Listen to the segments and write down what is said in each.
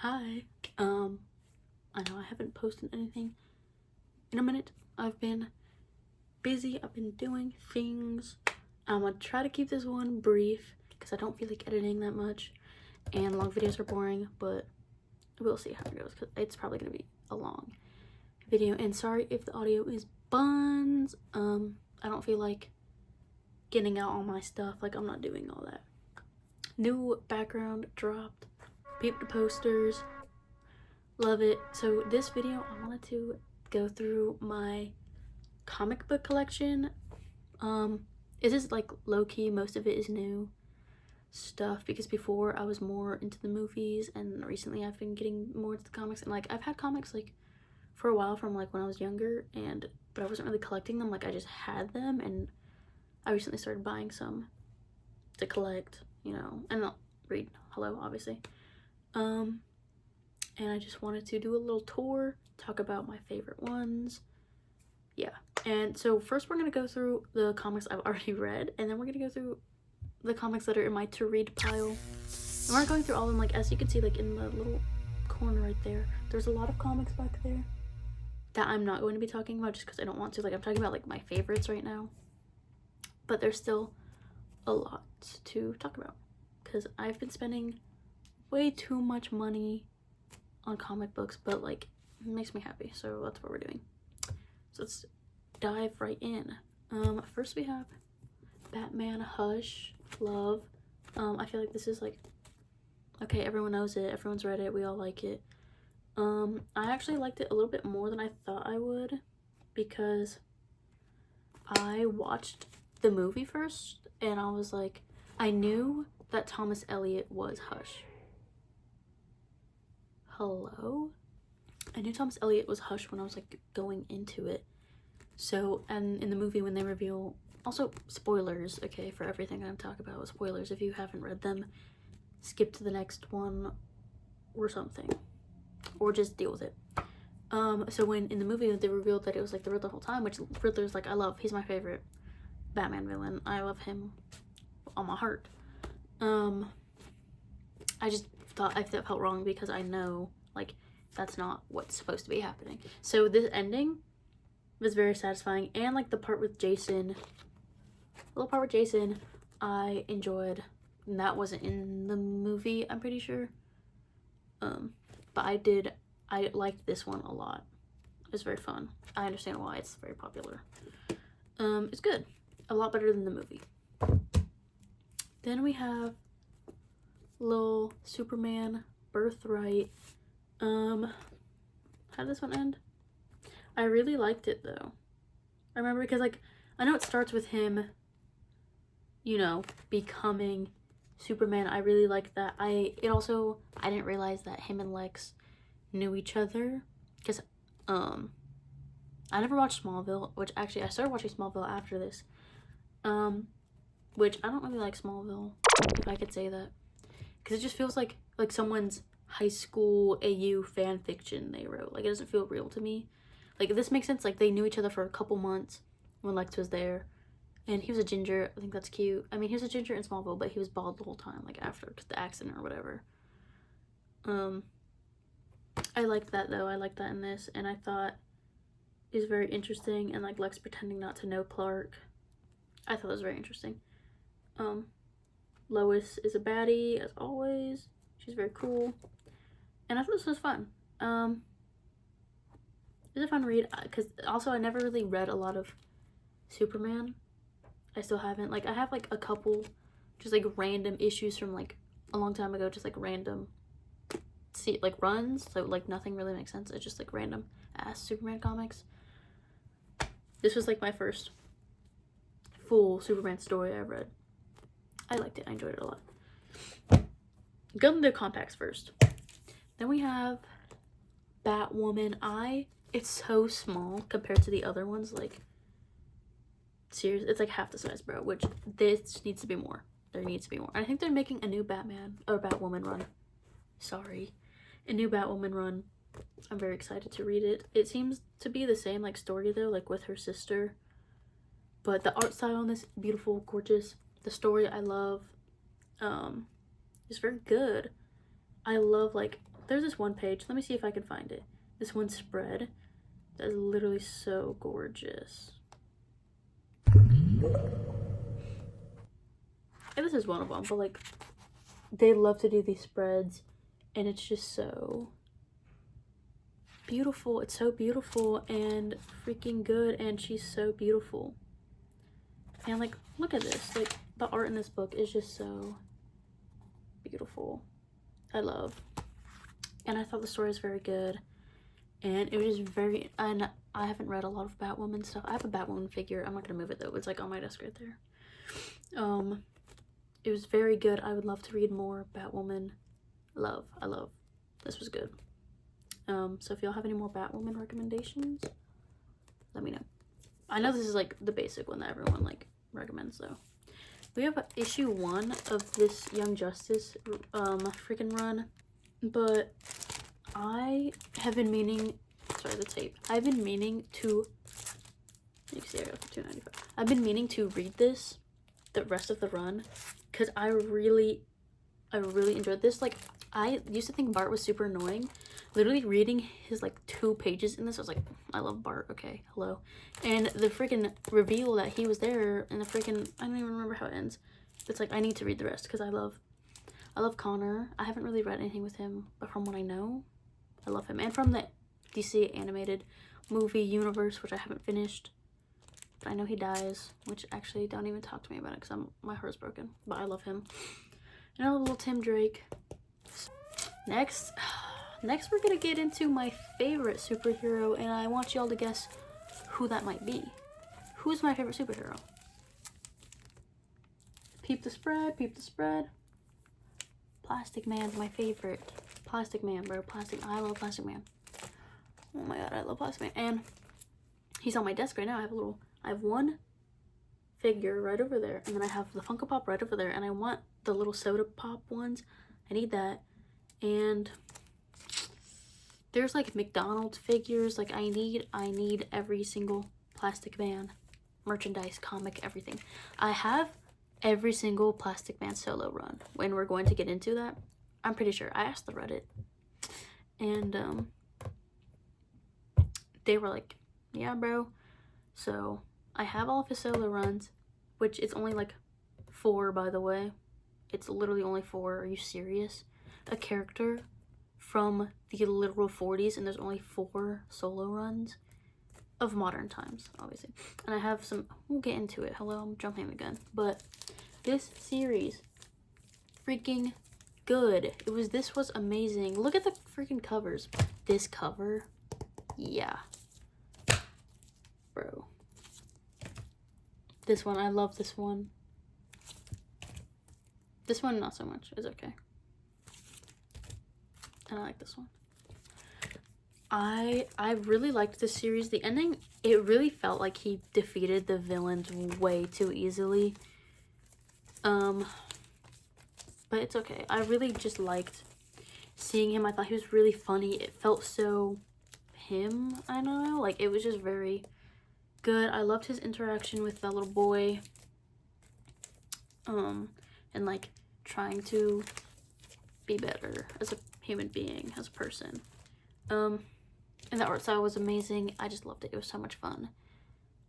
Hi. I know I haven't posted anything in a minute. I've been busy. I've been doing things. I'm gonna try to keep this one brief because I don't feel like editing that much, and long videos are boring, but we'll see how it goes because it's probably gonna be a long video. And sorry if the audio is buns. I don't feel like getting out all my stuff. Like, I'm not doing all that. New background dropped. Peep the posters. Love it. So this video, I wanted to go through my comic book collection. This is like low-key, most of it is new stuff because before I was more into the movies, and recently I've been getting more into the comics. And like, I've had comics like for a while from like when I was younger, but I wasn't really collecting them. Like, I just had them, and I recently started buying some to collect, you know, and I'll read. Hello, obviously. And I just wanted to do a little tour, talk about my favorite ones. Yeah. And so first we're gonna go through the comics I've already read, and then we're gonna go through the comics that are in my to read pile. And we're not going through all of them. Like, as you can see, like in the little corner right there, there's a lot of comics back there that I'm not going to be talking about just because I don't want to. Like, I'm talking about like my favorites right now, but there's still a lot to talk about because I've been spending way too much money on comic books, but like, it makes me happy, so that's what we're doing. So let's dive right in. First we have Batman Hush Love. I feel like this is like, okay, everyone knows it, everyone's read it, we all like it. I actually liked it a little bit more than I thought I would because I watched the movie first, and I was like, I knew that Thomas Elliot was Hush. Hello? I knew Thomas Elliot was Hush when I was like going into it. So, and in the movie when they reveal, also spoilers, okay, for everything I'm talking about, spoilers. If you haven't read them, skip to the next one or something, or just deal with it. So when in the movie they revealed that it was like the Riddler the whole time, which Riddler's like, I love, he's my favorite Batman villain. I love him on my heart. I just thought I felt wrong because I know like that's not what's supposed to be happening. So this ending was very satisfying, and like the part with Jason, the little part with Jason, I enjoyed. And that wasn't in the movie, I'm pretty sure. But I liked this one a lot. It was very fun. I understand why it's very popular. It's good. A lot better than the movie. Then we have little Superman Birthright. How did this one end? I really liked it though. I remember because like, I know it starts with him, you know, becoming Superman. I really liked that. I didn't realize that him and Lex knew each other because I never watched Smallville, which actually I started watching Smallville after this. Which I don't really like Smallville, if I could say that, because it just feels like someone's high school AU fan fiction they wrote. Like, it doesn't feel real to me. Like, this makes sense. Like, they knew each other for a couple months when Lex was there, and he was a ginger. I think that's cute. I mean, he was a ginger in Smallville, but he was bald the whole time, like after the accident or whatever. I liked that though. I liked that in this, and I thought it was very interesting. And like Lex pretending not to know Clark, I thought it was very interesting. Lois is a baddie as always. She's very cool, and I thought this was fun. It was a fun read because also I never really read a lot of Superman. I still haven't. Like, I have like a couple just like random issues from like a long time ago, just like random like runs, so like nothing really makes sense. It's just like random ass Superman comics. This was like my first full Superman story I read. I liked it. I enjoyed it a lot. Go to the compacts first. Then we have Batwoman. It's so small compared to the other ones. Like, seriously, it's like half the size, bro. Which this needs to be more. There needs to be more. I think they're making a new Batwoman run. Sorry, a new Batwoman run. I'm very excited to read it. It seems to be the same like story though, like with her sister. But the art style on this, beautiful, gorgeous. The story I love. It's very good. I love like there's this one page. Let me see if I can find it. This one spread that is literally so gorgeous. And this is one of them, but like, they love to do these spreads, and it's just so beautiful. It's so beautiful and freaking good, and she's so beautiful. And like, look at this. Like, the art in this book is just so beautiful. I love. And I thought the story was very good. And it was just very, and I haven't read a lot of Batwoman stuff. I have a Batwoman figure. I'm not gonna move it though. It's like on my desk right there. It was very good. I would love to read more Batwoman. I love. This was good. So if y'all have any more Batwoman recommendations, let me know. I know this is like the basic one that everyone like recommends though. We have issue 1 of this Young Justice freaking run, but I have been meaning, sorry, the tape. I've been meaning to, you can see I got it for $2.95. I've been meaning to read this, the rest of the run, because I really enjoyed this. Like, I used to think Bart was super annoying. Literally reading his like 2 pages in this, I was like, I love Bart, okay, hello. And the freaking reveal that he was there, and the freaking, I don't even remember how it ends. It's like, I need to read the rest, because I love Connor. I haven't really read anything with him, but from what I know, I love him. And from the DC animated movie universe, which I haven't finished, but I know he dies, which actually, don't even talk to me about it, because my heart's broken, but I love him. And I love little Tim Drake. Next we're gonna get into my favorite superhero, and I want y'all to guess who that might be. Who's my favorite superhero? Peep the spread, peep the spread. Plastic Man's my favorite. Plastic Man, bro. I love Plastic Man. Oh my god, I love Plastic Man. And he's on my desk right now. I have one figure right over there, and then I have the Funko Pop right over there, and I want the little soda pop ones. I need that. And there's like McDonald's figures. Like, I need every single Plastic Man merchandise, comic, everything. I have every single Plastic Man solo run, when we're going to get into that. I'm pretty sure. I asked the Reddit, and they were like, yeah, bro. So I have all of his solo runs, which it's only like 4, by the way. It's literally only 4. Are you serious? A character from the literal 40s, and there's only 4 solo runs of modern times, obviously. And I have some, we'll get into it. Hello, I'm jumping the gun. But this series, freaking good. This was amazing. Look at the freaking covers. This cover, yeah. Bro. This one, I love this one. This one, not so much. It's okay. And I like this one. I really liked this series. The ending, it really felt like he defeated the villains way too easily. But it's okay. I really just liked seeing him. I thought he was really funny. It felt so him. I don't know. Like, it was just very good. I loved his interaction with that little boy. And like trying to be better as a human being, as a person. And the art style was amazing. I just loved it. It was so much fun.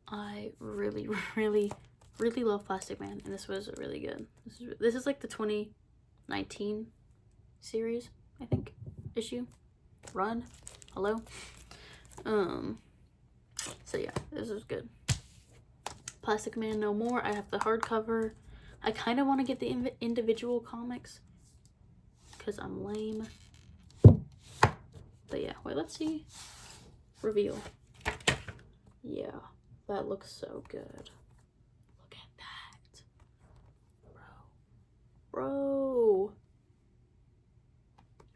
I really love Plastic Man, and this was really good. This is like the 2019 series, I think, issue, run, hello. So yeah, this is good. Plastic Man No More. I have the hardcover. I kind of want to get the individual comics because I'm lame. But yeah, wait, let's see. Reveal. Yeah, that looks so good. Look at that. Bro.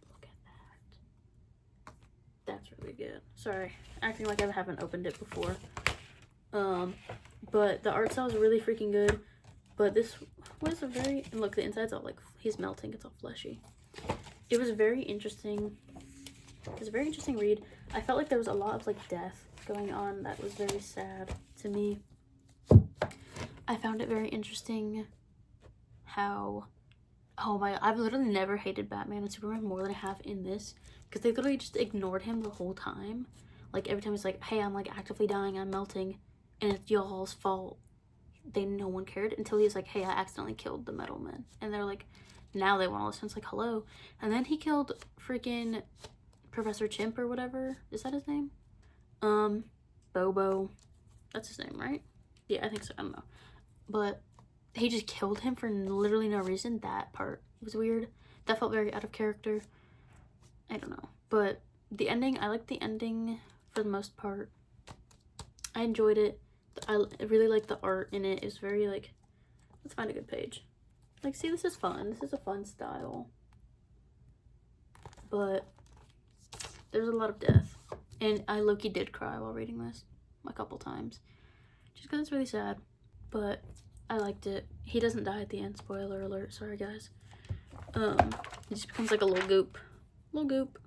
Look at that. That's really good. Sorry, acting like I haven't opened it before. But the art style is really freaking good. But this was a very, and look, the inside's all like, he's melting, it's all fleshy. It was very interesting. It was a very interesting read. I felt like there was a lot of like death going on that was very sad to me. I found it very interesting how Oh my god, I've literally never hated Batman and Superman more than I have in this. Because they literally just ignored him the whole time. Like, every time he's like, hey, I'm like actively dying, I'm melting, and it's y'all's fault. No one cared until he was like, hey, I accidentally killed the Metal Men. And they're like, now they want to listen. It's like, hello. And then he killed freaking Professor Chimp or whatever. Is that his name? Bobo. That's his name, right? Yeah, I think so. I don't know. But he just killed him for literally no reason. That part was weird. That felt very out of character. I don't know. But the ending, I liked the ending for the most part. I enjoyed it. I really like the art in it. It's very like, let's find a good page. Like, see, this is fun. This is a fun style. But there's a lot of death. And I low-key did cry while reading this a couple times. Just because it's really sad. But I liked it. He doesn't die at the end. Spoiler alert. Sorry, guys. He just becomes like a little goop. Little goop.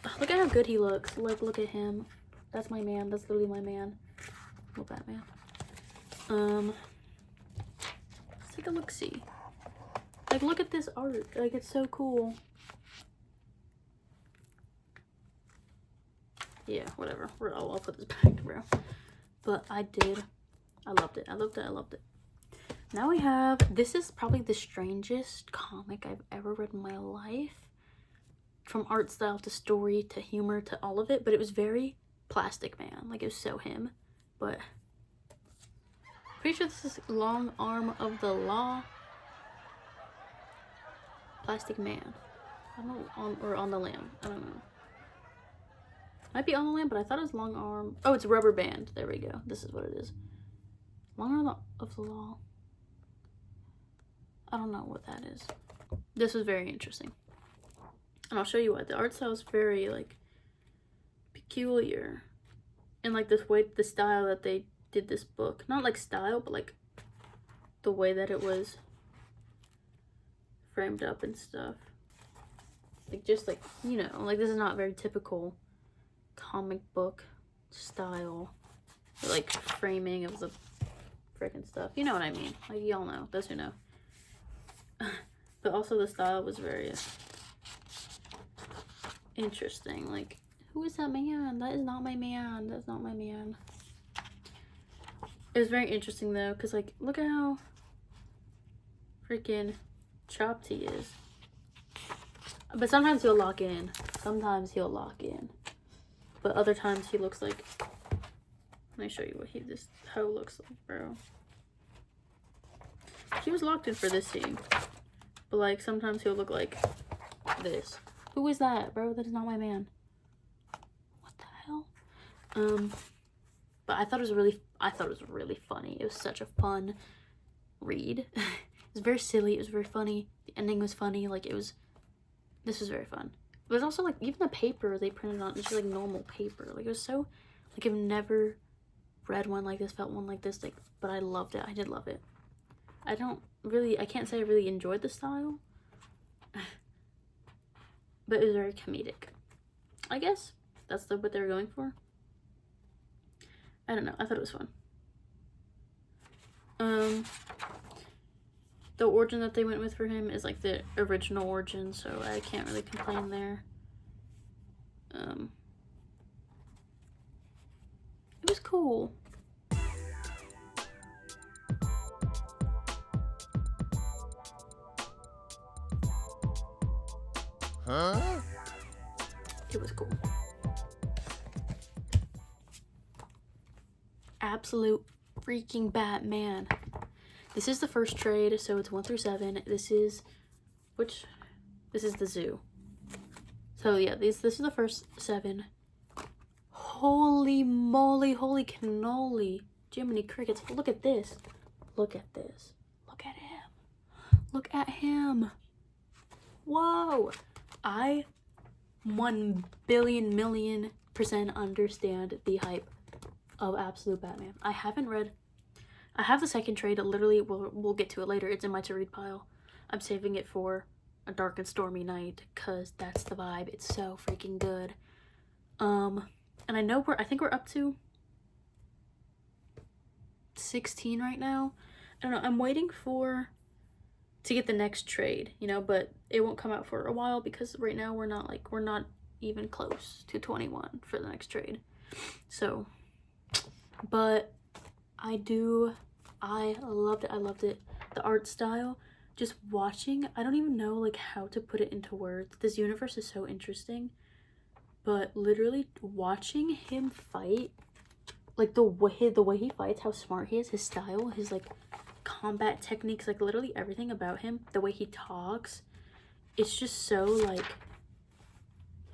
Ugh, look at how good he looks. Like, look at him. That's my man. That's literally my man. Little Batman. Let's take a look-see. Like, look at this art. Like, it's so cool. Yeah, whatever. I'll put this back, bro. But I did. I loved it. I loved it. I loved it. Now we have, this is probably the strangest comic I've ever read in my life. From art style to story to humor to all of it. But it was very Plastic Man. Like, it was so him. But pretty sure this is Long Arm of the Law. Plastic Man. I don't know, or On the Lamb. I don't know. Might be On the Lamb, but I thought it was Long Arm. Oh, it's Rubber Band. There we go. This is what it is. Long Arm of the Law. I don't know what that is. This was very interesting. And I'll show you why. The art style is very, like, peculiar. And, like, this way, the style that they did this book. Not, like, style, but, like, the way that it was framed up and stuff. Like, just, like, you know, like, this is not very typical comic book style. Like, framing of the freaking stuff. You know what I mean. Like, y'all know. Those who know. But also the style was very interesting. Like, who is that man? That is not my man. That's not my man. It was very interesting though, because like, look at how freaking chopped he is. But sometimes he'll lock in. Sometimes he'll lock in. But other times he looks like, let me show you what this hoe looks like, bro. He was locked in for this scene. But like, sometimes he'll look like this. Who is that, bro? That is not my man. What the hell? But I thought it was really funny. It was such a fun read. It was very silly. It was very funny. The ending was funny. Like, this was very fun. But it's also like, even the paper they printed on, it's just like normal paper. Like, it was so, like, I've never read one like this, felt one like this, like, but I loved it. I did love it. I can't say I really enjoyed the style. But it was very comedic. I guess that's what they were going for. I don't know. I thought it was fun. The origin that they went with for him is like the original origin, so I can't really complain there. It was cool. Huh? It was cool. Absolute freaking Batman. This is the first trade, so it's 1 through 7. This is the zoo. So yeah, this is the first 7. Holy moly, holy cannoli. Jiminy crickets, look at this. Look at this. Look at him. Look at him. Whoa. I 1,000,000,000% understand the hype of Absolute Batman. I have the second trade. Literally, we'll get to it later. It's in my to-read pile. I'm saving it for a dark and stormy night, because that's the vibe. It's so freaking good. And I think we're up to 16 right now. I don't know. I'm waiting for to get the next trade, you know, but it won't come out for a while because right now we're not even close to 21 for the next trade. So, but I loved it. The art style, just watching, I don't even know like how to put it into words. This universe is so interesting, but literally watching him fight, like the way he fights, how smart he is, his style, his like combat techniques, like literally everything about him, the way he talks, it's just so like,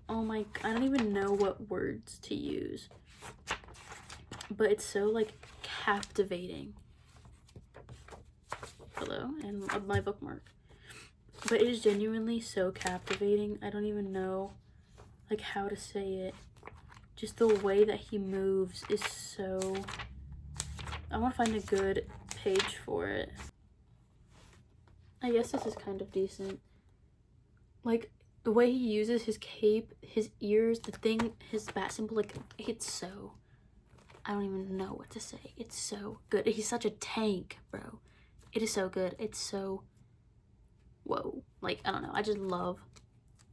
oh my, I don't even know what words to use, but it's so like captivating. Hello, and my bookmark. But it is genuinely so captivating. I don't even know like how to say it. Just the way that he moves is so, I want to find a good page for it. I guess this is kind of decent. Like the way he uses his cape, his ears, the thing, his bat symbol, like it's so, I don't even know what to say. It's so good. He's such a tank, bro. It is so good. It's so, whoa. Like, I don't know. I just love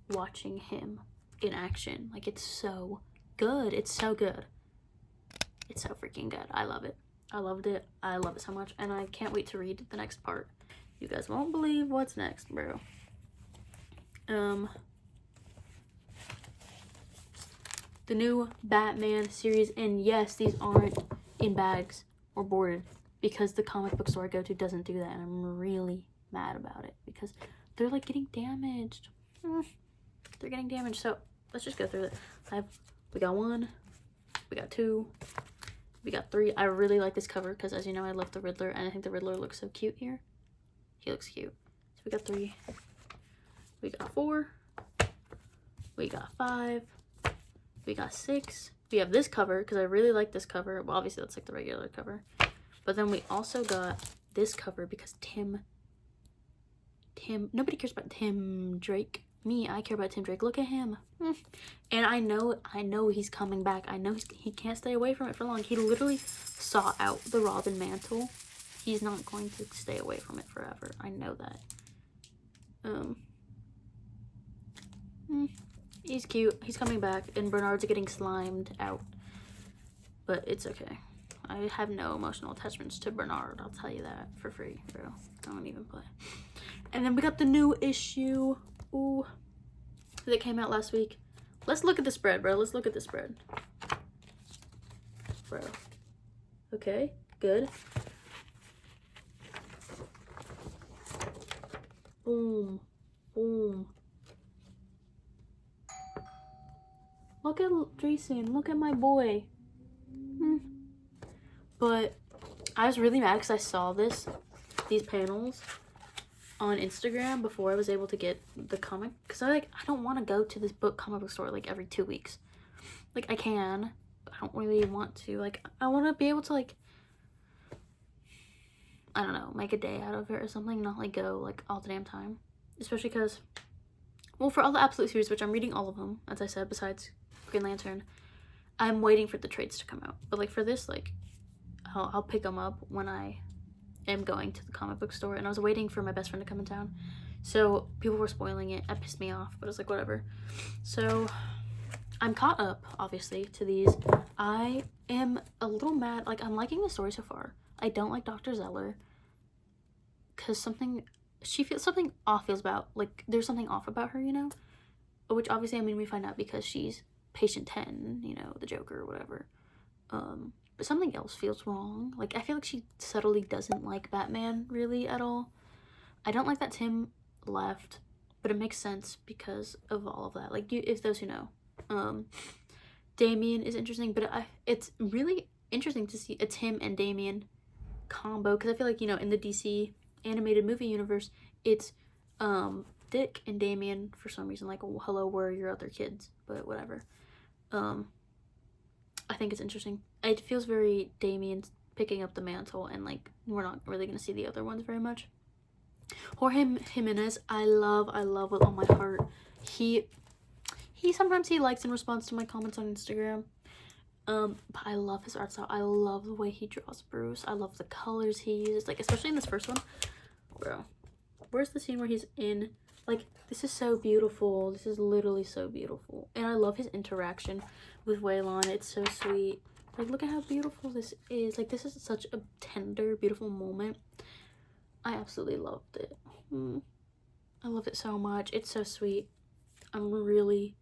watching him in action. Like, it's so good. It's so good. It's so freaking good. I love it. I loved it. I love it so much. And I can't wait to read the next part. You guys won't believe what's next, bro. The new Batman series. And yes, these aren't in bags or boarded, because the comic book store I go to doesn't do that, and I'm really mad about it because they're like getting damaged. They're getting damaged. So let's just go through it. We got 1, we got 2, we got 3. I really like this cover because, as you know, I love the Riddler, and I think the Riddler looks so cute here. He looks cute. So we got 3, we got 4, we got 5, we got 6. We have this cover because I really like this cover. Well, obviously that's like the regular cover. But then we also got this cover because Tim, nobody cares about Tim Drake. Me, I care about Tim Drake. Look at him. And I know he's coming back. I know he can't stay away from it for long. He literally sought out the Robin mantle. He's not going to stay away from it forever. I know that. He's cute. He's coming back, and Bernard's getting slimed out. But it's okay. I have no emotional attachments to Bernard. I'll tell you that for free, bro. I don't even play. And then we got the new issue. Ooh. That came out last week. Let's look at the spread, bro. Let's look at the spread. Bro. Okay. Good. Boom. Boom. Look at Jason. Look at my boy. But I was really mad because I saw these panels on Instagram before I was able to get the comic. Because I don't want to go to this comic book store like every 2 weeks. Like, I can, but I don't really want to. Like, I want to be able to, like, I don't know, make a day out of it or something. Not, like, go, like, all the damn time. Especially because, well, for all the Absolute series, which I'm reading all of them, as I said, besides Green Lantern, I'm waiting for the trades to come out. But, like, for this, like, I'll pick them up when I am going to the comic book store. And I was waiting for my best friend to come in town. So people were spoiling it. That pissed me off, but I was like, whatever. So I'm caught up, obviously, to these. I am a little mad. Like, I'm liking the story so far. I don't like Dr. Zeller. Because something off feels about. Like, there's something off about her, you know? Which, obviously, I mean, we find out because she's Patient 10, you know, the Joker or whatever. But something else feels wrong. Like, I feel like she subtly doesn't like Batman, really, at all. I don't like that Tim left, but it makes sense because of all of that. Like, if those who know. Damian is interesting, but it's really interesting to see a Tim and Damian combo. Because I feel like, you know, in the DC animated movie universe, it's Dick and Damian for some reason. Like, oh, hello, where are your other kids? But whatever. I think it's interesting. It feels very Damian picking up the mantle, and like we're not really gonna see the other ones very much. Jorge Jimenez, I love with all my heart. He sometimes he likes and responds to my comments on Instagram. But I love his art style. I love the way he draws Bruce. I love the colors he uses, like especially in this first one. Bro, where's the scene where he's in, like, this is so beautiful. This is literally so beautiful. And I love his interaction with Waylon. It's so sweet. Like, look at how beautiful this is. Like, this is such a tender, beautiful moment. I absolutely loved it. I love it so much. It's so sweet. I'm really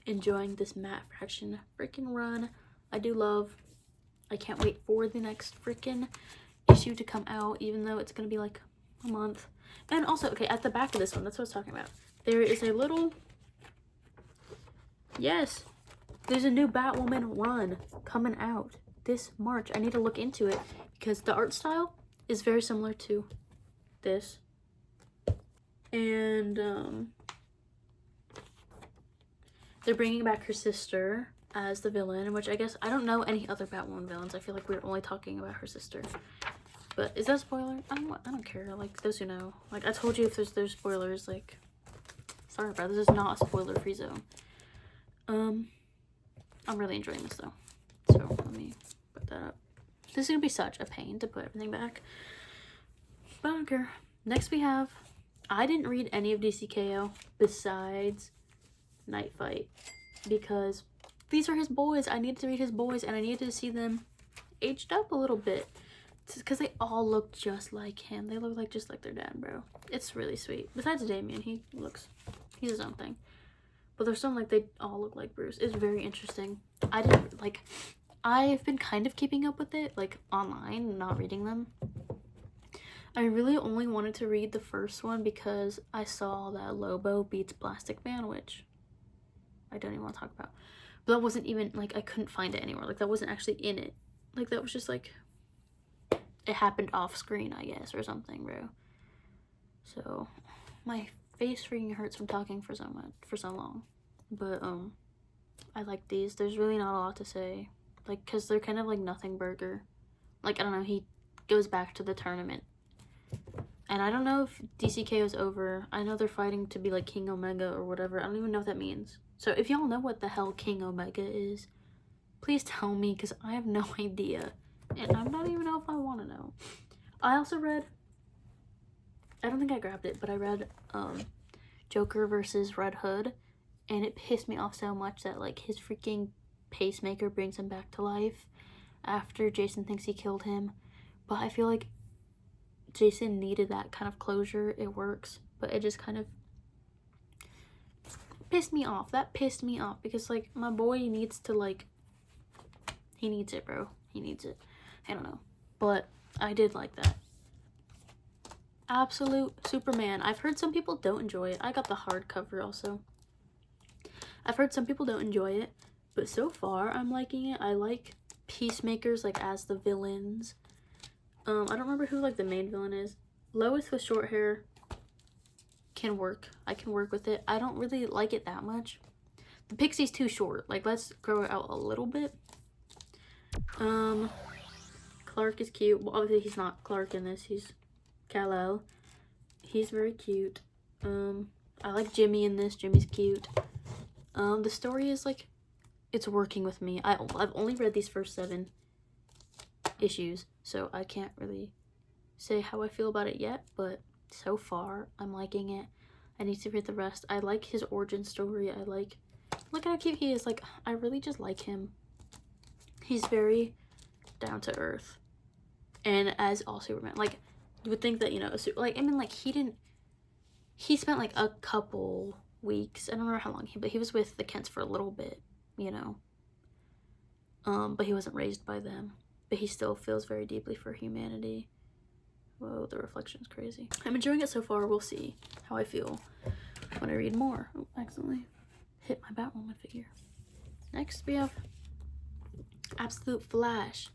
enjoying this Matt Fraction freaking run. I can't wait for the next freaking issue to come out, even though it's gonna be like a month. And also, okay, at the back of this one, that's what I was talking about. There is a little, yes, there's a new Batwoman run coming out this March. I need to look into it because the art style is very similar to this. And they're bringing back her sister as the villain, which I guess I don't know any other Batwoman villains. I feel like we're only talking about her sister. But is that a spoiler? I don't care. Like, those who know. Like, I told you if there's spoilers, like, sorry, bro. This is not a spoiler-free zone. I'm really enjoying this, though. So, let me put that up. This is going to be such a pain to put everything back. But I don't care. Next we have, I didn't read any of DCKO besides Night Fight. Because these are his boys. I needed to read his boys, and I needed to see them aged up a little bit. Because they all look just like him. They look like just like their dad, bro. It's really sweet. Besides Damien, he's his own thing. But there's some, like, they all look like Bruce. It's very interesting. I've been kind of keeping up with it, like, online, not reading them. I really only wanted to read the first one because I saw that Lobo beats Plastic Man, which I don't even want to talk about. But that wasn't even, like, I couldn't find it anywhere. Like, that wasn't actually in it. Like, that was just, like, it happened off screen, I guess, or something, bro. So, my face freaking hurts from talking for so long. But, I like these. There's really not a lot to say. Like, because they're kind of like nothing burger. Like, I don't know, he goes back to the tournament. And I don't know if DCK is over. I know they're fighting to be like King Omega or whatever. I don't even know what that means. So if y'all know what the hell King Omega is, please tell me, because I have no idea. And I don't even know if I want to know. I also read, I don't think I grabbed it, but I read Joker versus Red Hood. And it pissed me off so much that, like, his freaking pacemaker brings him back to life after Jason thinks he killed him. But I feel like Jason needed that kind of closure. It works. But it just kind of pissed me off. That pissed me off because, like, my boy needs to, like, he needs it, bro. He needs it. I don't know. But I did like that. Absolute Superman. I've heard some people don't enjoy it. I got the hardcover also. I've heard some people don't enjoy it, but so far I'm liking it. I like Peacemakers, like, as the villains. I don't remember who, like, the main villain is. Lois with short hair can work. I can work with it. I don't really like it that much. The Pixie's too short. Like, let's grow it out a little bit. Clark is cute. Well, obviously he's not Clark in this. He's Kal-El. He's very cute. I like Jimmy in this. Jimmy's cute. The story is, like, it's working with me. I've only read these first 7 issues, so I can't really say how I feel about it yet, but so far, I'm liking it. I need to read the rest. I like his origin story. look at how cute he is. Like, I really just like him. He's very down to earth. And as all Superman, like, you would think that, you know, like, I mean, like, he spent, like, a couple weeks, I don't remember how long but he was with the Kents for a little bit, you know, but he wasn't raised by them, but he still feels very deeply for humanity. Whoa, the reflection's crazy. I'm enjoying it so far. We'll see how I feel when I read more. Oh, I accidentally hit my Batwoman figure. Next we have Absolute Flash,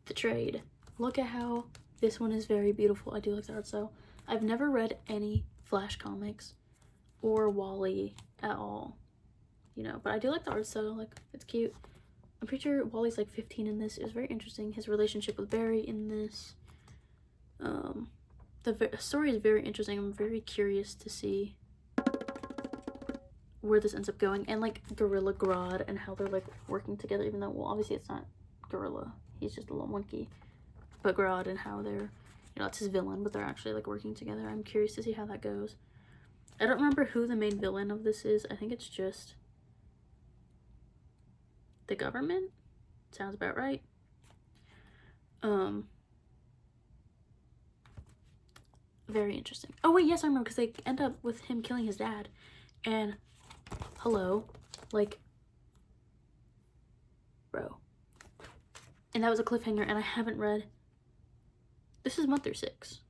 the trade. Look at how this one is very beautiful. I do like the art style. I've never read any Flash comics or Wally at all, you know, but I do like the art style. Like, it's cute. I'm pretty sure Wally's like 15 in this. It was very interesting. His relationship with Barry in this. The story is very interesting. I'm very curious to see where this ends up going, and like Gorilla Grodd and how they're like working together, even though, well, obviously it's not Gorilla, he's just a little monkey, but Grodd and how they're you know, it's his villain, but they're actually like working together. I'm curious to see how that goes. I don't remember who the main villain of this is. I think it's just the government. Sounds about right. Very interesting. Oh wait, yes, I remember, because they end up with him killing his dad. And hello, like, bro. And that was a cliffhanger, and I haven't read. This is 1 through 6.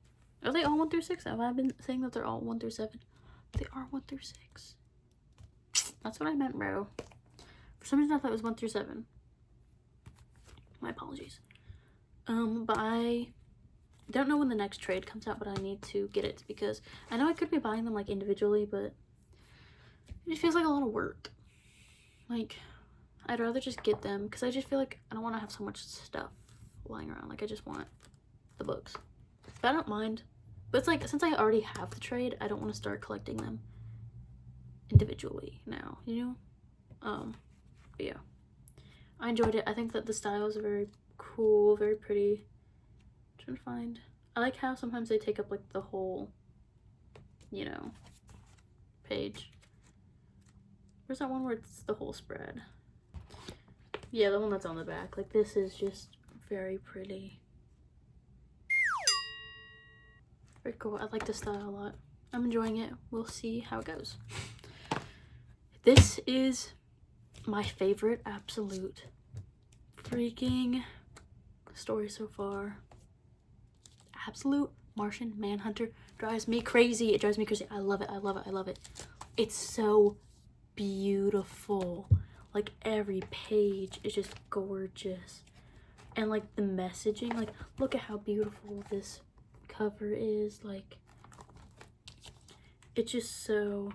Are they all 1 through 6? Have I been saying that they're all 1 through 7? They are 1 through 6. That's what I meant, bro. For some reason I thought it was 1 through 7. My apologies. But I don't know when the next trade comes out, but I need to get it, because I know I could be buying them like individually, but it just feels like a lot of work. Like, I'd rather just get them, because I just feel like I don't want to have so much stuff lying around. Like, I just want the books. But I don't mind. But it's like, since I already have the trade, I don't want to start collecting them individually now, you know? But yeah. I enjoyed it. I think that the style is very cool, very pretty. I'm trying to find. I like how sometimes they take up like the whole, you know, page. Where's that one where it's the whole spread? Yeah, the one that's on the back. Like, this is just very pretty. Very cool. I like this style a lot. I'm enjoying it. We'll see how it goes. This is my favorite absolute freaking story so far. Absolute Martian Manhunter drives me crazy. It drives me crazy. I love it. I love it. I love it. It's so beautiful. Like, every page is just gorgeous. And like the messaging, like, look at how beautiful this cover is. Like, it's just so,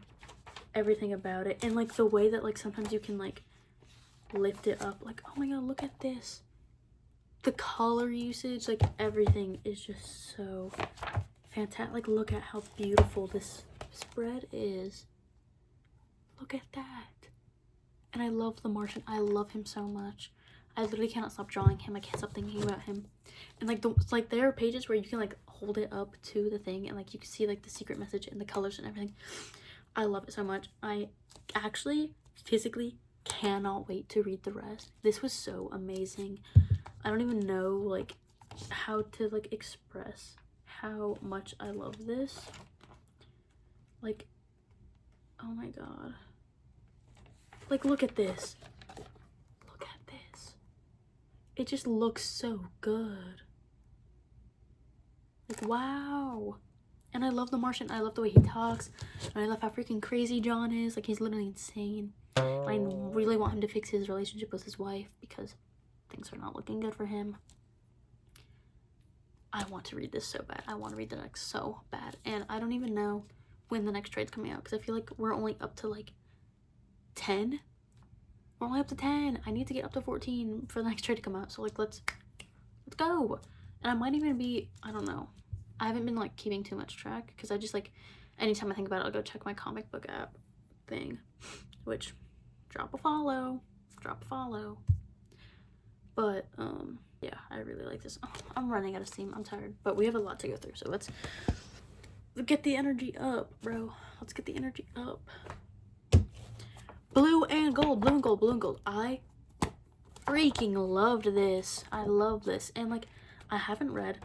everything about it. And like the way that like sometimes you can like lift it up, like, oh my god, look at this. The color usage, like, everything is just so fantastic. Like, look at how beautiful this spread is. Look at that. And I love the Martian. I love him so much. I literally cannot stop drawing him. I can't stop thinking about him. And like there are pages where you can like hold it up to the thing and like you can see like the secret message and the colors and everything. I love it so much. I actually physically cannot wait to read the rest. This was so amazing. I don't even know like how to like express how much I love this. Like, oh my god. Like, look at this. Look at this. It just looks so good. Like, wow. And I love the Martian. I love the way he talks. And I love how freaking crazy John is. Like, he's literally insane. I really want him to fix his relationship with his wife because things are not looking good for him. I want to read this so bad. I want to read the next so bad. And I don't even know when the next trade's coming out because I feel like we're only up to like 10. We're only up to 10. I need to get up to 14 for the next trade to come out. So like, let's go. And I might even be, I don't know. I haven't been like keeping too much track because I just like, anytime I think about it, I'll go check my comic book app thing, which drop a follow. But yeah, I really like this. Oh, I'm running out of steam. I'm tired, but we have a lot to go through. So let's get the energy up, bro. Let's get the energy up. Blue and gold, blue and gold, blue and gold. I freaking loved this. I love this. And like, I haven't read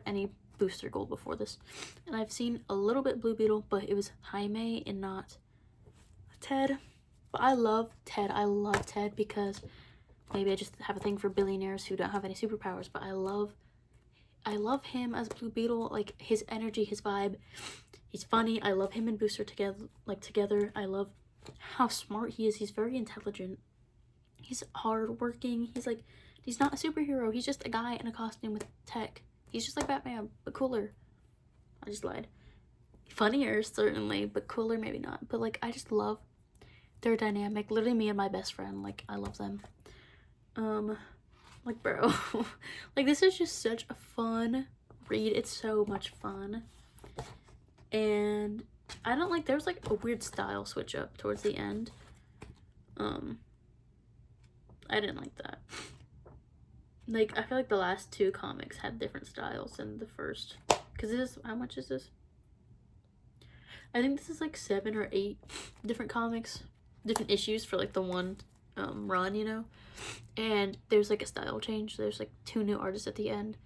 any booster gold before this. And I've seen a little bit Blue Beetle, but it was Jaime and not Ted. But I love Ted. I love Ted because maybe I just have a thing for billionaires who don't have any superpowers, but I love him as Blue Beetle. Like, his energy, his vibe. He's funny. I love him and Booster together. I love how smart he is. He's very intelligent. He's hardworking. He's not a superhero. He's just a guy in a costume with tech. He's just like Batman, but cooler. I just lied. Funnier, certainly, but cooler, maybe not. But like, I just love their dynamic. Literally me and my best friend. Like, I love them. Like, bro. Like, this is just such a fun read. It's so much fun. And I don't like, there's like a weird style switch up towards the end. I didn't like that. like, I feel like the last 2 comics had different styles than the first. Because this is, how much is this? I think this is like 7 or 8 different comics, different issues for like the one run, you know? And there's like a style change. There's like 2 new artists at the end.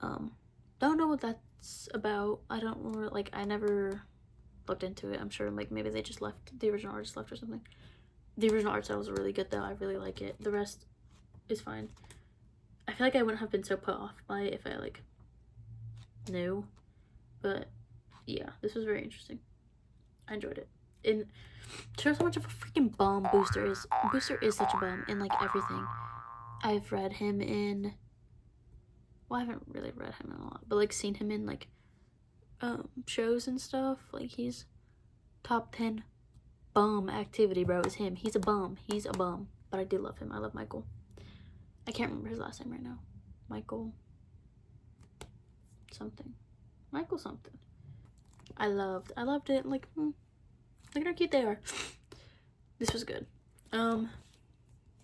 Don't know what that's about. I don't remember, like, I never looked into it. I'm sure like maybe they just left, the original artist left or something. The original art style was really good though. I really like it. The rest is fine. I feel like I wouldn't have been so put off by it if I like knew. But yeah, this was very interesting. I enjoyed it. And shows how much of a freaking bum Booster is. Booster is such a bum in like everything. I've read him in, well, I haven't really read him in a lot, but like seen him in like shows and stuff. Like he's top 10 bum activity, bro. Is him. He's a bum. He's a bum. But I do love him. I love Michael. I can't remember his last name right now. Michael something. Michael something. I loved it. Like, look at how cute they are. This was good.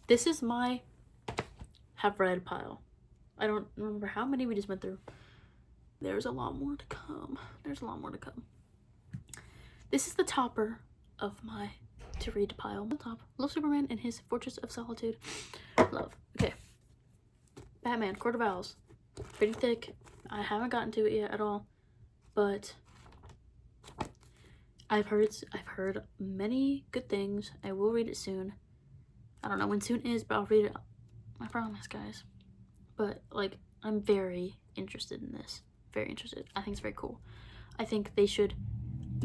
This is my have read pile. I don't remember how many we just went through. There's a lot more to come. There's a lot more to come. This is the topper of my to read pile. The top. Love Superman and his Fortress of Solitude. Love. Okay. Batman, Court of Owls. Pretty thick. I haven't gotten to it yet at all. But I've heard many good things. I will read it soon. I don't know when soon is, but I'll read it. I promise, guys. But like, I'm very interested in this. Very interested. I think it's very cool. I think they should.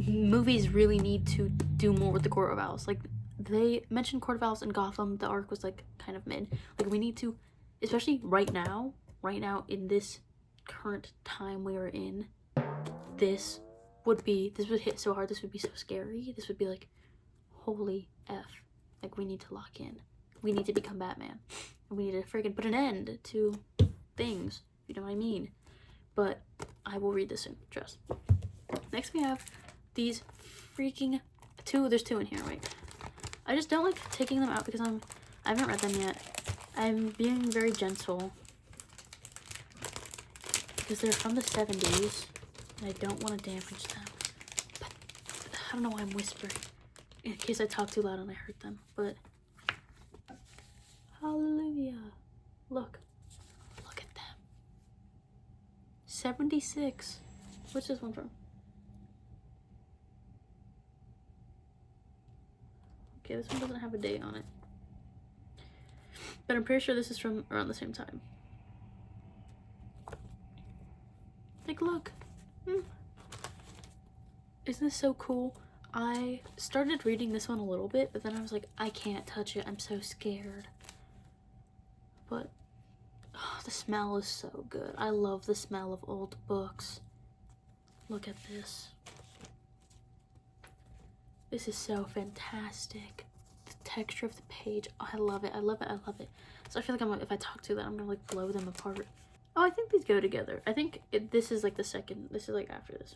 Movies really need to do more with the Court of Owls. Like, they mentioned Court of Owls in Gotham. The arc was like kind of mid. Like, we need to, especially right now in this current time we are in, this would hit so hard. This would be so scary. This would be like, holy F. Like, we need to lock in. We need to become Batman. And we need to freaking put an end to things. You know what I mean? But I will read this soon. Trust. Next we have these freaking 2. There's 2 in here, wait. I just don't like taking them out because I haven't read them yet. I'm being very gentle because they're from the 70s and I don't want to damage them. But I don't know why I'm whispering in case I talk too loud and I hurt them. But hallelujah. Look at them. 76. What's this one from? Okay, this one doesn't have a date on it. But I'm pretty sure this is from around the same time. Like, look. Isn't this so cool? I started reading this one a little bit, but then I was like, I can't touch it. I'm so scared. But oh, the smell is so good. I love the smell of old books. Look at this. This is so fantastic. The texture of the page. Oh, I love it. I love it. I love it. So I feel like if I talk to them, I'm gonna like blow them apart. Oh, I think these go together. I think this is like the second. This is like after this.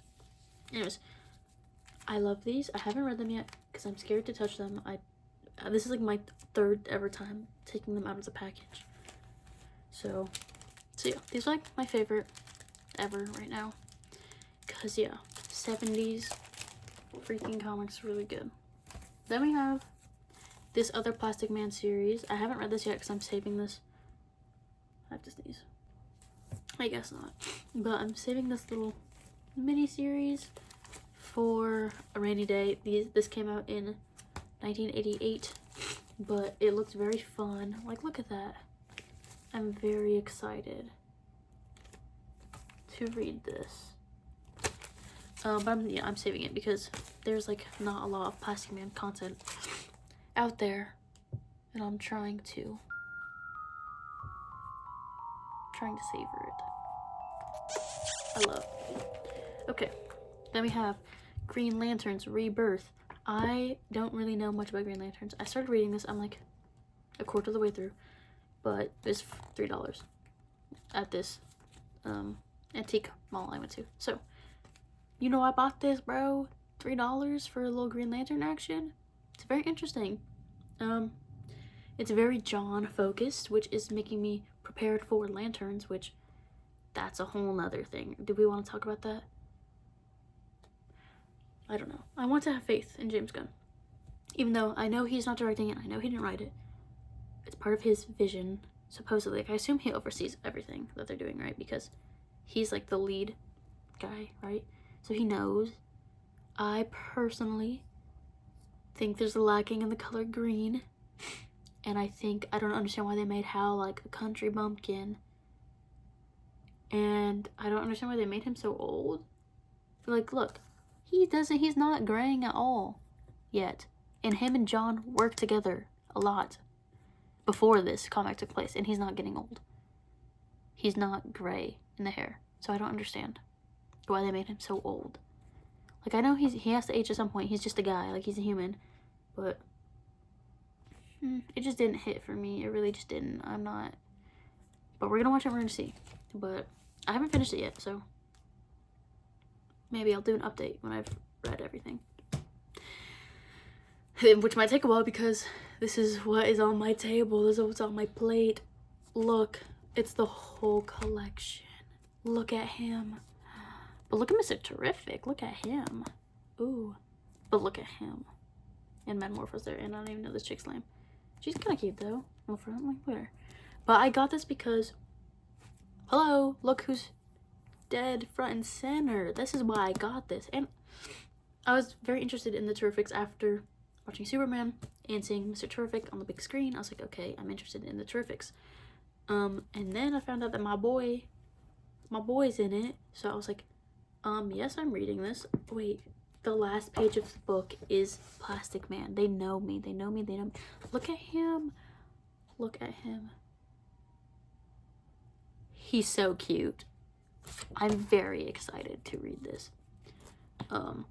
Anyways, I love these. I haven't read them yet because I'm scared to touch them. This is like my 3rd ever time taking them out of the package. So yeah, these are like my favorite ever right now. Cause yeah, 70s freaking comics, really good. Then we have this other Plastic Man series. I haven't read this yet because I'm saving this. I have to sneeze. I guess not. But I'm saving this little mini series for a rainy day. This came out in 1988, but it looked very fun. Like, look at that. I'm very excited to read this. But I'm saving it because there's like not a lot of Plastic Man content out there, and I'm trying to savor it. I love. Okay, then we have Green Lanterns Rebirth. I don't really know much about Green Lanterns. I started reading this. I'm like a quarter of the way through, but it's $3 at this antique mall I went to. So, you know, I bought this, bro. $3 for a little Green Lantern action. It's very interesting. It's very John focused, which is making me prepared for lanterns, which that's a whole nother thing. Do we want to talk about that? I don't know. I want to have faith in James Gunn. Even though I know he's not directing it, I know he didn't write it. It's part of his vision, supposedly. Like, I assume he oversees everything that they're doing, right? Because he's like the lead guy, right? So he knows. I personally think there's a lacking in the color green. And I don't understand why they made Hal like a country bumpkin. And I don't understand why they made him so old. Like, look, he's not graying at all yet. And him and John work together a lot before this comic took place, and he's not getting old. He's not gray in the hair. So I don't understand why they made him so old. Like, I know he has to age at some point. He's just a guy. Like, he's a human. But it just didn't hit for me. It really just didn't. I'm not. But we're going to watch it. We're going to see. But I haven't finished it yet, so maybe I'll do an update when I've read everything. Which might take a while because this is what is on my table. This is what's on my plate. Look, it's the whole collection. Look at him. But look at Mr. Terrific. Look at him. Ooh. But look at him. And Metamorphose there. And I don't even know this chick's name. She's kind of cute though. On the front, like, where? But I got this because, hello, look who's dead front and center. This is why I got this. And I was very interested in the Terrifics after watching Superman and seeing Mr. Terrific on the big screen. I was like, okay, I'm interested in the Terrifics. And then I found out that my boy's in it. So I was like, yes, I'm reading this. Wait, the last page of the book is Plastic Man. They know me. They know me. They know me. Look at him. Look at him. He's so cute. I'm very excited to read this. Though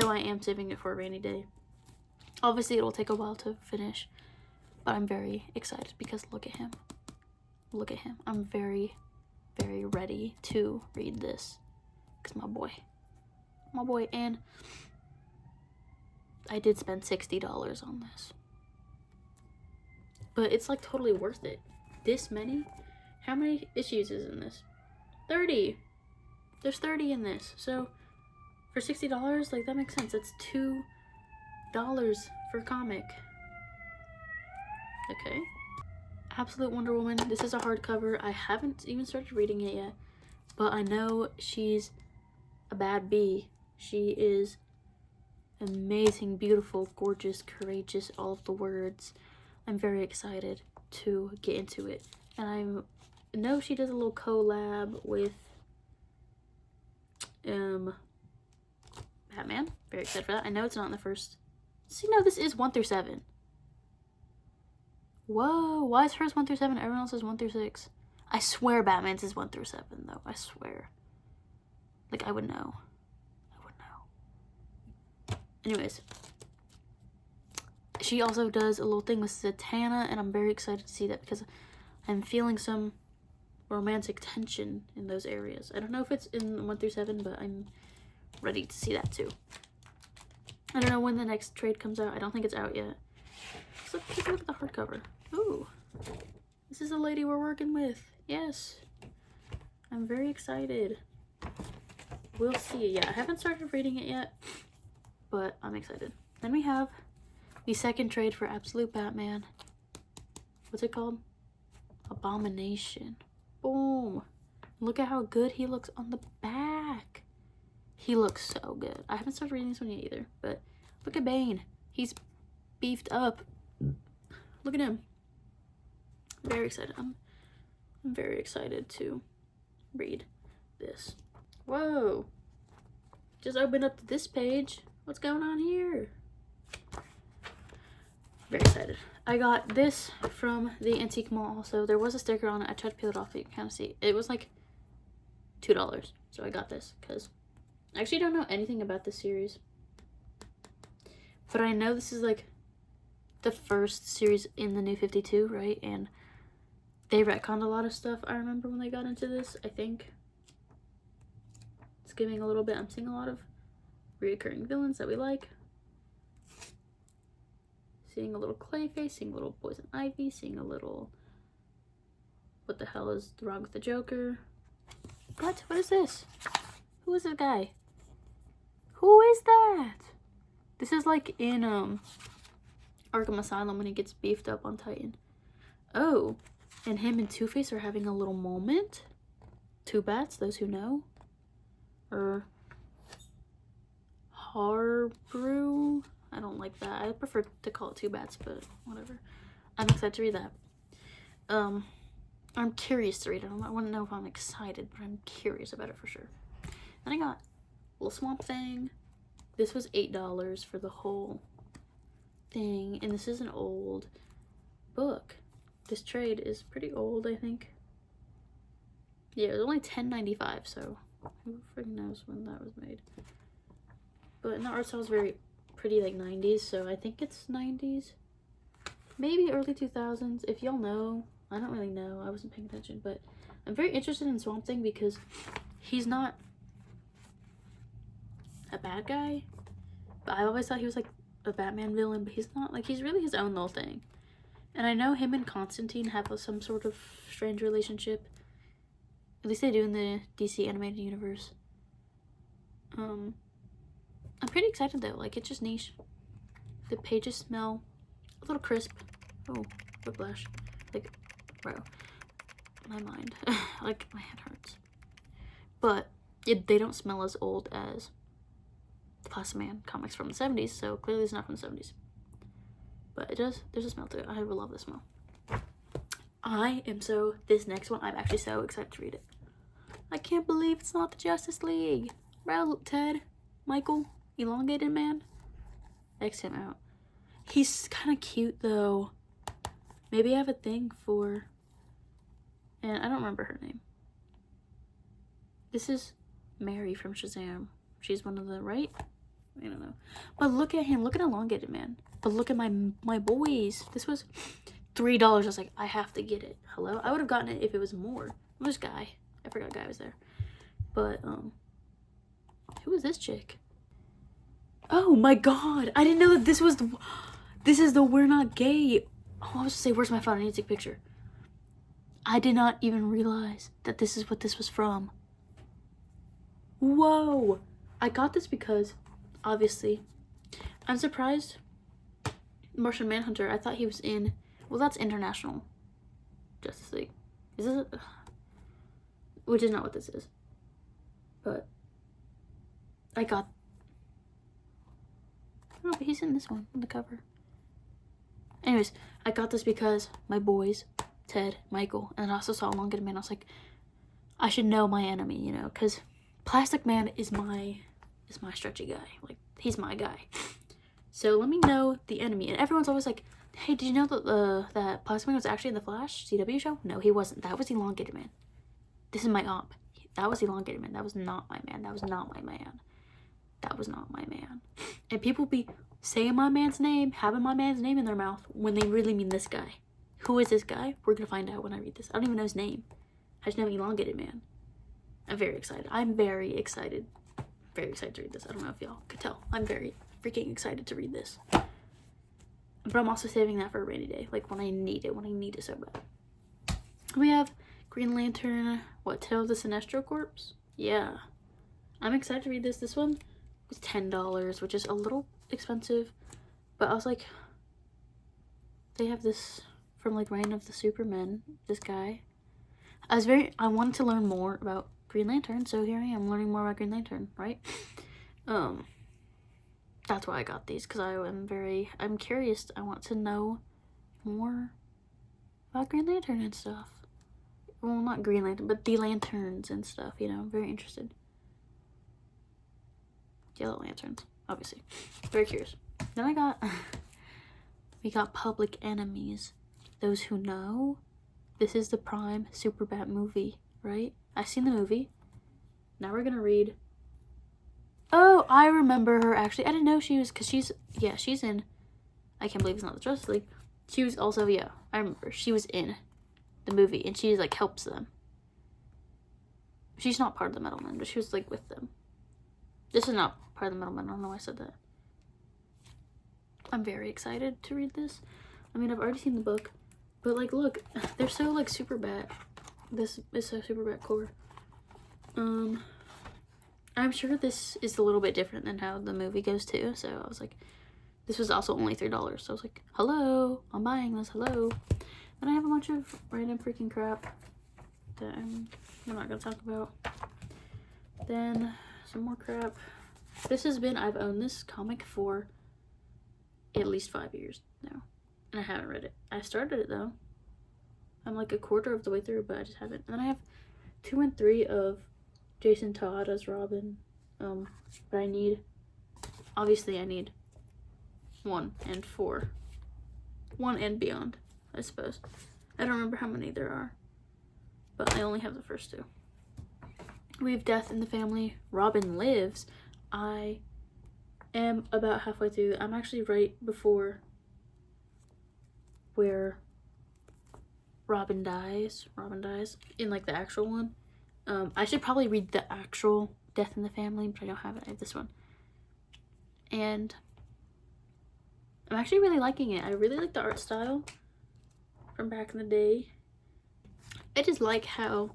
I am saving it for a rainy day. Obviously, it'll take a while to finish. But I'm very excited because look at him. Look at him. I'm very, very ready to read this. Because my boy. And I did spend $60 on this. But it's like totally worth it. This many? How many issues is in this? 30. There's 30 in this. So for $60, like, that makes sense. That's $2 for a comic. Okay. Absolute Wonder Woman. This is a hardcover. I haven't even started reading it yet. But I know she's a bad bee. She is amazing, beautiful, gorgeous, courageous, all of the words. I'm very excited to get into it. And I know she does a little collab with Batman. Very excited for that. I know it's not in the first. See, no, this is 1 through 7. Whoa, why is hers 1 through 7? Everyone else is 1 through 6. I swear Batman's is 1 through 7, though. I swear. Like, I would know. Anyways. She also does a little thing with Zatanna, and I'm very excited to see that because I'm feeling some romantic tension in those areas. I don't know if it's in 1 through 7, but I'm ready to see that too. I don't know when the next trade comes out. I don't think it's out yet. So take a look at the hardcover. Ooh. This is a lady we're working with. Yes. I'm very excited. We'll see. Yeah, I haven't started reading it yet, but I'm excited. Then we have the second trade for Absolute Batman. What's it called? Abomination. Boom. Look at how good he looks on the back. He looks so good. I haven't started reading this one yet either, but look at Bane. He's beefed up. Look at him. Very excited. I'm very excited to read this. Whoa. Just opened up this page. What's going on here? Very excited. I got this from the Antique Mall also. There was a sticker on it. I tried to peel it off, but you can kind of see. It was like $2. So I got this because I actually don't know anything about this series. But I know this is like the first series in the New 52, right? And they retconned a lot of stuff. I remember when they got into this, I think. Skimming a little bit. I'm seeing a lot of reoccurring villains that we like. Seeing a little Clayface, seeing a little Poison Ivy, seeing a little What the hell is wrong with the Joker? What? What is this? Who is this guy? Who is that? This is like in Arkham Asylum when he gets beefed up on Titan. Oh, and him and Two-Face are having a little moment. Two Bats, those who know. Or Harbrew. I don't like that. I prefer to call it Two Bats, but whatever. I'm excited to read that. I'm curious to read it. I want to know if I'm excited, but I'm curious about it for sure. Then I got a little Swamp Thing. This was $8 for the whole thing, and this is an old book. This trade is pretty old, I think. Yeah, it was only $10.95, so who freaking knows when that was made. But in the art style is very pretty, like 90s, so I think it's 90s. Maybe early 2000s. If y'all know, I don't really know. I wasn't paying attention, but I'm very interested in Swamp Thing because he's not a bad guy. But I always thought he was like a Batman villain, but he's not. Like, he's really his own little thing. And I know him and Constantine have some sort of strange relationship. At least they do in the DC animated universe. I'm pretty excited though. Like, it's just niche. The pages smell a little crisp. Oh, whiplash. Like, bro, my mind. Like, my head hurts. But they don't smell as old as the ilyPlasticMan comics from the 70s, so clearly it's not from the 70s. But it does, there's a smell to it. I love the smell. This next one, I'm actually so excited to read it. I can't believe it's not the Justice League. Bro, Ted, Michael, Elongated Man. X him out. He's kind of cute though. Maybe I have a thing for, and I don't remember her name. This is Mary from Shazam. She's one of the, right? I don't know. But look at him. Look at Elongated Man. But look at my boys. This was $3. I was like, I have to get it. Hello? I would have gotten it if it was more. This guy. I forgot Guy was there. But, who is this chick? Oh my god. I didn't know that this is the We're Not Gay. Oh, I was to say, where's my phone? I need to take a picture. I did not even realize that this is what this was from. Whoa. I got this because, obviously, I'm surprised. Martian Manhunter, I thought he was in, well, that's International Justice League. Is this which is not what this is. But I got, oh, but he's in this one on the cover. Anyways, I got this because my boys, Ted, Michael, and I also saw Elongated Man. I was like, I should know my enemy, you know, because Plastic Man is my stretchy guy. Like, he's my guy. So let me know the enemy. And everyone's always like, hey, did you know that that Plastic Man was actually in the Flash CW show? No, he wasn't. That was Elongated Man. This is my op. That was Elongated Man. That was not my man. That was not my man. That was not my man. And people be saying my man's name, having my man's name in their mouth when they really mean this guy. Who is this guy? We're gonna find out when I read this. I don't even know his name. I just know Elongated Man. I'm very excited. I'm very excited. Very excited to read this. I don't know if y'all could tell. I'm very freaking excited to read this. But I'm also saving that for a rainy day. Like when I need it so bad. We have Green Lantern, what, Tale of the Sinestro Corps? Yeah. I'm excited to read this. This one was $10, which is a little expensive. But I was like, they have this from like Reign of the Supermen, this guy. I wanted to learn more about Green Lantern, so here I am learning more about Green Lantern, right? That's why I got these, because I'm curious. I want to know more about Green Lantern and stuff. Well, not Green Lantern, but the lanterns and stuff, you know, I'm very interested. Yellow lanterns, obviously. Very curious. Then we got Public Enemies. Those who know, this is the Prime Superbat movie, right? I've seen the movie. Now we're gonna read. Oh, I remember her actually. I didn't know she was, because she's in, I can't believe it's not the Justice League. She was also, yeah, I remember. She was in the movie, and she like helps them. She's not part of the Metal Men, but she was like with them. This is not part of the Metal Men. I don't know why I said that. I'm very excited to read this. I mean, I've already seen the book, but like, look, they're so like super bad. This is a super bad core. I'm sure this is a little bit different than how the movie goes too. So I was like, this was also only $3. So I was like, hello, I'm buying this, hello. Then I have a bunch of random freaking crap that I'm not gonna talk about. Then some more crap. I've owned this comic for at least 5 years now, and I haven't read it. I started it though. I'm like a quarter of the way through, but I just haven't. And then I have 2 and 3 of Jason Todd as Robin. But I need 1 and 4. 1 and beyond, I suppose. I don't remember how many there are, but I only have the first 2. We have Death in the Family. Robin Lives. I am about halfway through. I'm actually right before where Robin dies in like the actual one. I should probably read the actual Death in the Family, but I don't have it. I have this one. And I'm actually really liking it. I really like the art style from back in the day. I just like how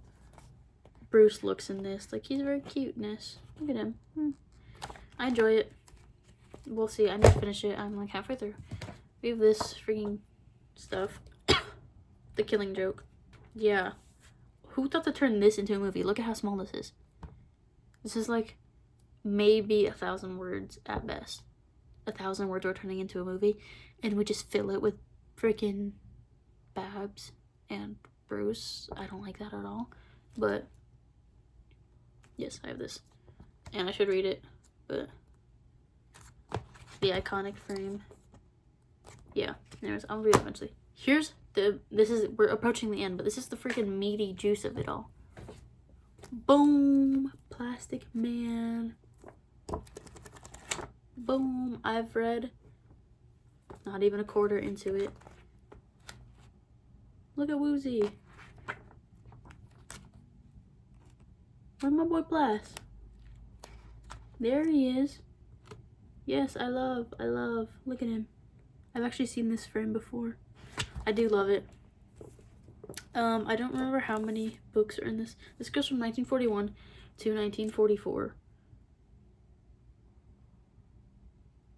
Bruce looks in this. Like, he's very cuteness. Look at him. I enjoy it. We'll see. I need to finish it. I'm like halfway through. We have this freaking stuff. The Killing Joke. Yeah. Who thought to turn this into a movie? Look at how small this is. This is like maybe 1,000 words at best. 1,000 words are turning into a movie, and we just fill it with freaking Babs and Bruce. I don't like that at all. But yes, I have this. And I should read it, but the iconic frame. Yeah, anyways, I'll read it eventually. We're approaching the end, but this is the freaking meaty juice of it all. Boom! Plastic Man. Boom! I've read not even a quarter into it. Look at Woozy. Where's my boy Plas? There he is. Yes, I love. Look at him. I've actually seen this frame before. I do love it. I don't remember how many books are in this. This goes from 1941 to 1944.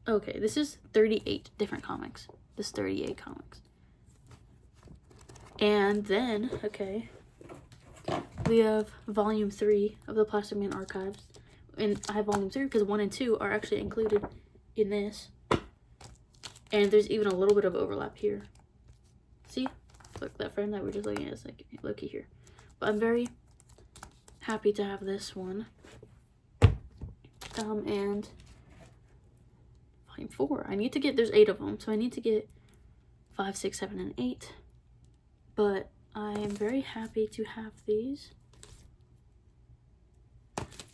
Okay, this is 38 different comics. This 38 comics. And then, okay, we have volume 3 of the Plastic Man Archives. And I have volume 3 because 1 and 2 are actually included in this. And there's even a little bit of overlap here. See? Look, that frame that we're just looking at is like low-key here. But I'm very happy to have this one. And volume 4. I need to get, there's 8 of them, so I need to get 5, 6, 7, and 8. But I am very happy to have these.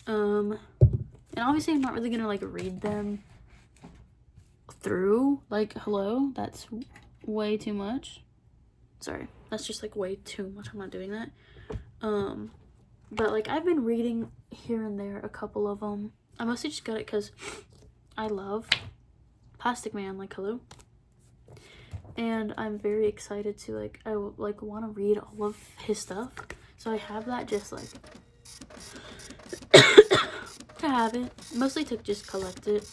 And obviously I'm not really gonna like read them through. Like, hello, that's way too much. Sorry, that's just like way too much. I'm not doing that. But like I've been reading here and there a couple of them. I mostly just got it because I love Plastic Man, like, hello. And I'm very excited to like, I like want to read all of his stuff. So I have that just like to have it. Mostly to just collect it.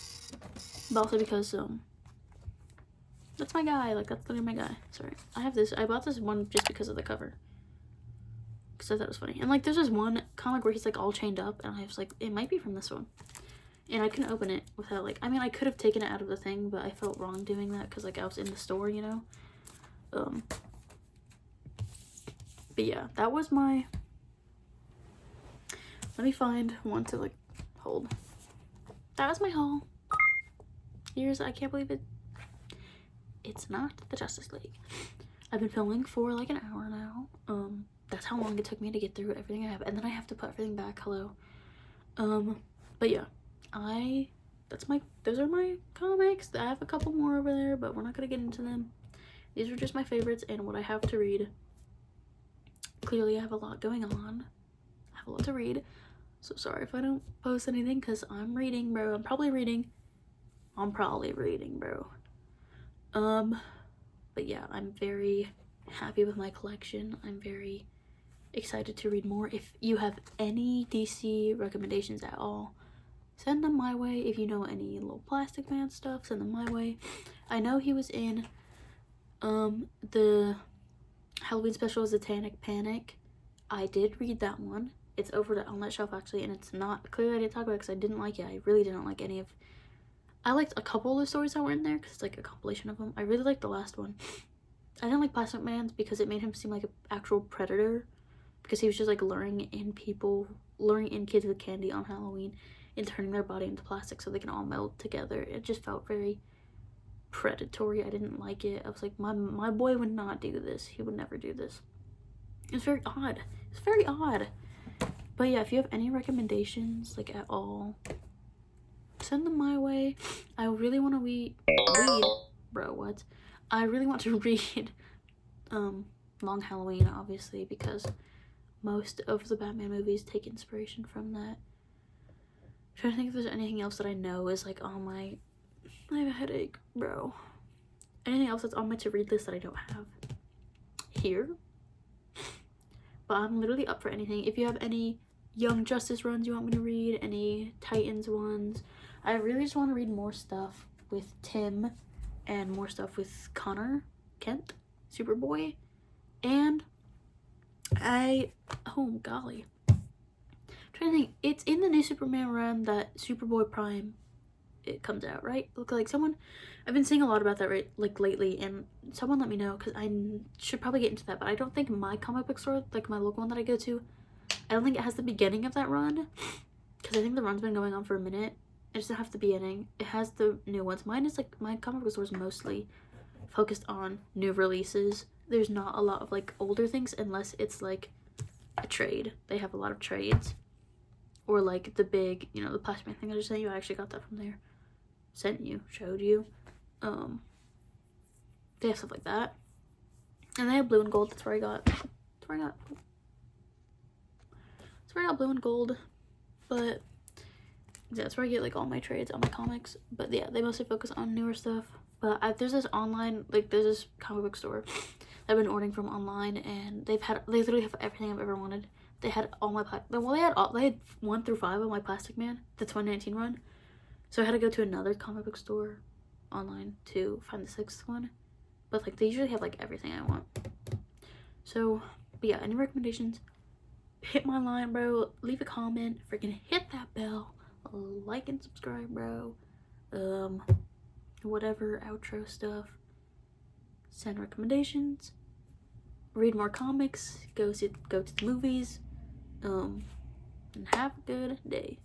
But also because that's my guy. Like, that's literally my guy. Sorry. I have this. I bought this one just because of the cover. Because I thought it was funny. And like there's this one comic where he's like all chained up, and I was like, it might be from this one. And I couldn't open it without like, I mean, I could have taken it out of the thing, but I felt wrong doing that because like I was in the store, you know. But yeah, that was my, let me find one to like hold. That was my haul. Here's, I can't believe it. It's not the Justice League. I've been filming for like an hour now. That's how long it took me to get through everything I have, and then I have to put everything back. Hello. But yeah, those are my comics. I have a couple more over there, but we're not gonna get into them. These are just my favorites and what I have to read. Clearly I have a lot going on. I have a lot to read. So sorry if I don't post anything because I'm reading, bro. I'm probably reading, bro. But yeah, I'm very happy with my collection. I'm very excited to read more. If you have any DC recommendations at all, send them my way. If you know any ilyPlasticMan stuff, send them my way. I know he was in the Halloween special, Satanic Panic. I did read that one. It's over on that shelf actually, and it's not clearly I didn't talk about it because I didn't like it. I really didn't like any of. I liked a couple of the stories that were in there because it's like a compilation of them. I really liked the last one. I didn't like Plastic Man's because it made him seem like an actual predator, because he was just like luring in kids with candy on Halloween and turning their body into plastic so they can all melt together. It just felt very predatory. I didn't like it. I was like, my boy would not do this. He would never do this. It's very odd. It's very odd. But yeah, if you have any recommendations, like at all, send them my way. I really want to read, bro, what? I really want to read Long Halloween, obviously, because most of the Batman movies take inspiration from that. I'm trying to think if there's anything else that I know is like on my, I have a headache, bro. Anything else that's on my to-read list that I don't have here? But I'm literally up for anything. If you have any Young Justice runs you want me to read, any Titans ones, I really just want to read more stuff with Tim and more stuff with Kent, Superboy, and oh golly, I'm trying to think. It's in the new Superman run that Superboy Prime it comes out, right? Look like someone, I've been seeing a lot about that like lately, and someone let me know because I should probably get into that. But I don't think my comic book store, like my local one that I go to, I don't think it has the beginning of that run, because I think the run's been going on for a minute. It doesn't have the beginning. It has the new ones. Mine is like, my comic book store is mostly focused on new releases. There's not a lot of like older things unless it's like a trade. They have a lot of trades, or like the big, you know, the Plastic Man thing I just sent you. I actually got that from there. Showed you. They have stuff like that, and they have blue and gold. That's where I got blue and gold. But yeah, that's where I get like all my trades, all my comics. But yeah, they mostly focus on newer stuff. But there's this online, like there's this comic book store that I've been ordering from online, and they literally have everything I've ever wanted. They had all my they had 1 through 5 of my Plastic Man, the 2019 run. So I had to go to another comic book store online to find the 6th one. But like they usually have like everything I want. So, but yeah, any recommendations? Hit my line, bro. Leave a comment. Freaking hit that bell. Like and subscribe, bro. Whatever outro stuff. Send recommendations. Read more comics. Go to the movies. And have a good day.